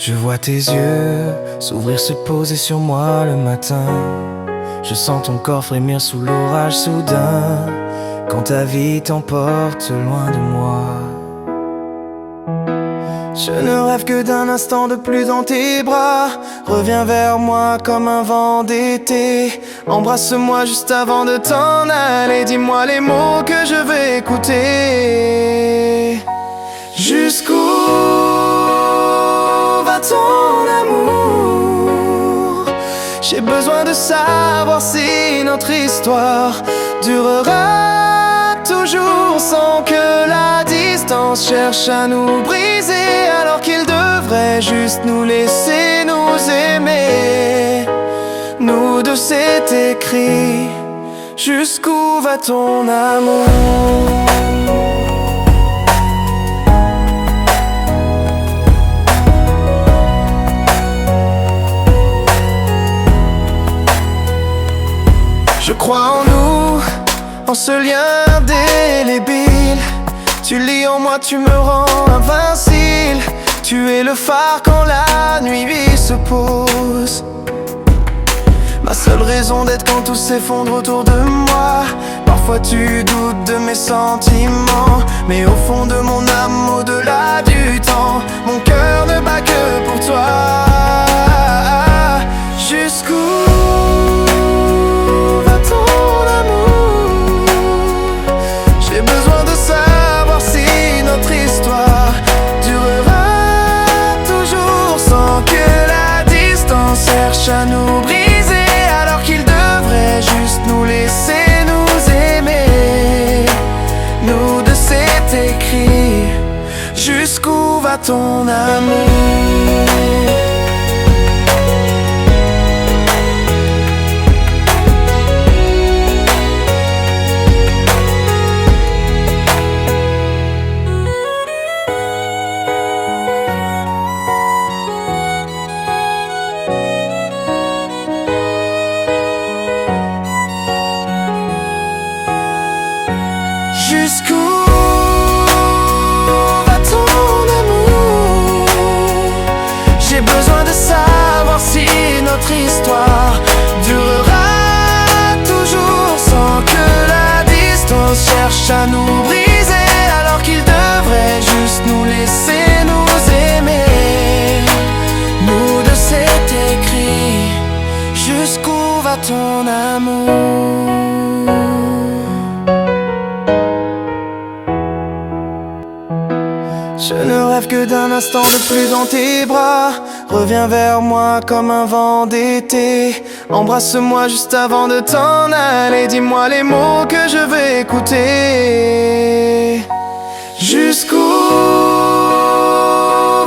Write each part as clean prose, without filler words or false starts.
Je vois tes yeux s'ouvrir, se poser sur moi le matin. Je sens ton corps frémir sous l'orage soudain, quand ta vie t'emporte loin de moi. Je ne rêve que d'un instant de plus dans tes bras. Reviens vers moi comme un vent d'été. Embrasse-moi juste avant de t'en aller. Dis-moi les mots que je vais écouter. Jusqu'où va ton amour? J'ai besoin de savoir si notre histoire durera toujours, sans que la distance cherche à nous briser, alors qu'il devrait juste nous laisser nous aimer. Nous deux, c'est écrit. Jusqu'où va ton amour? Je crois en nous, en ce lien indélébile. Tu lis en moi, tu me rends invincible. Tu es le phare quand la nuit se pose. Ma seule raison d'être quand tout s'effondre autour de moi. Parfois tu doutes de mes sentiments, mais au fond de mon âme, au-delà du temps, mon cœur ne bat que pour toi. Jusqu'où va ton amour? J'ai besoin de savoir si notre histoire durera toujours, sans que la distance cherche à nous briser, alors qu'il devrait juste nous laisser nous aimer. Nous deux, c'est écrit. Jusqu'où va ton amour? Jusqu'où va ton amour? J'ai besoin de savoir si notre histoire durera toujours, sans que la distance cherche à nous briser, alors qu'il devrait juste nous laisser nous aimer. Nous deux, c'est écrit. Jusqu'où va ton amour? Je ne rêve que d'un instant de plus dans tes bras. Reviens vers moi comme un vent d'été. Embrasse-moi juste avant de t'en aller. Dis-moi les mots que je vais écouter. Jusqu'où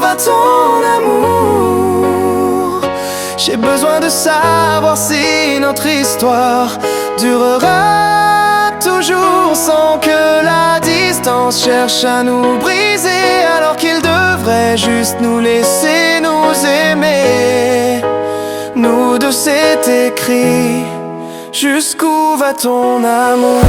va ton amour? J'ai besoin de savoir si notre histoire durera toujours, sans que la distance cherche à nous briser, alors qu'il devrait juste nous laisser nous aimer. Nous deux, c'est écrit. Jusqu'où va ton amour?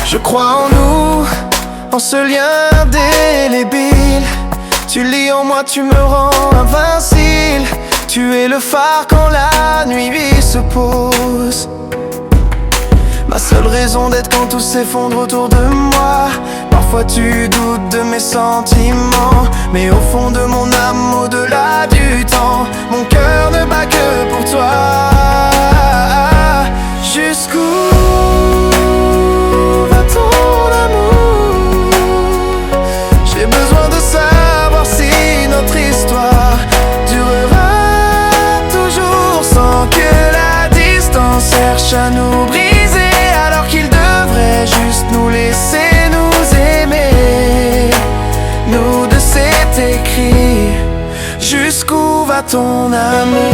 Je crois en nous, en ce lien indélébile. Tu lis en moi, tu me rends invincible. Tu es le phare quand la nuit se pose. Ma seule raison d'être quand tout s'effondre autour de moi. Parfois tu doutes de mes sentiments, mais au fond de mon âme, au-delà du temps, mon cœur ne bat que pour toi. Jusqu'où va ton amour? J'ai besoin de savoir si notre histoire durera toujours, sans que la distance cherche à nous briser, alors qu'il devrait juste nous laisser nous aimer. Nous deux, c'est écrit. Jusqu'où va ton amour?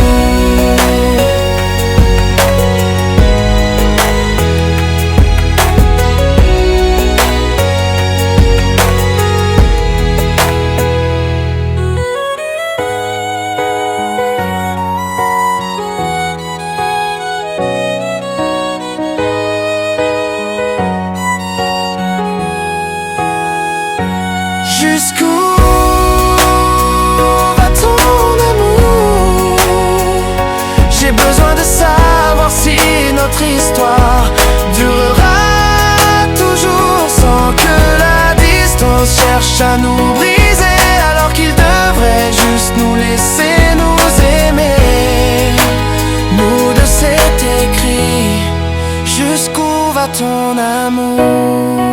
ton amour.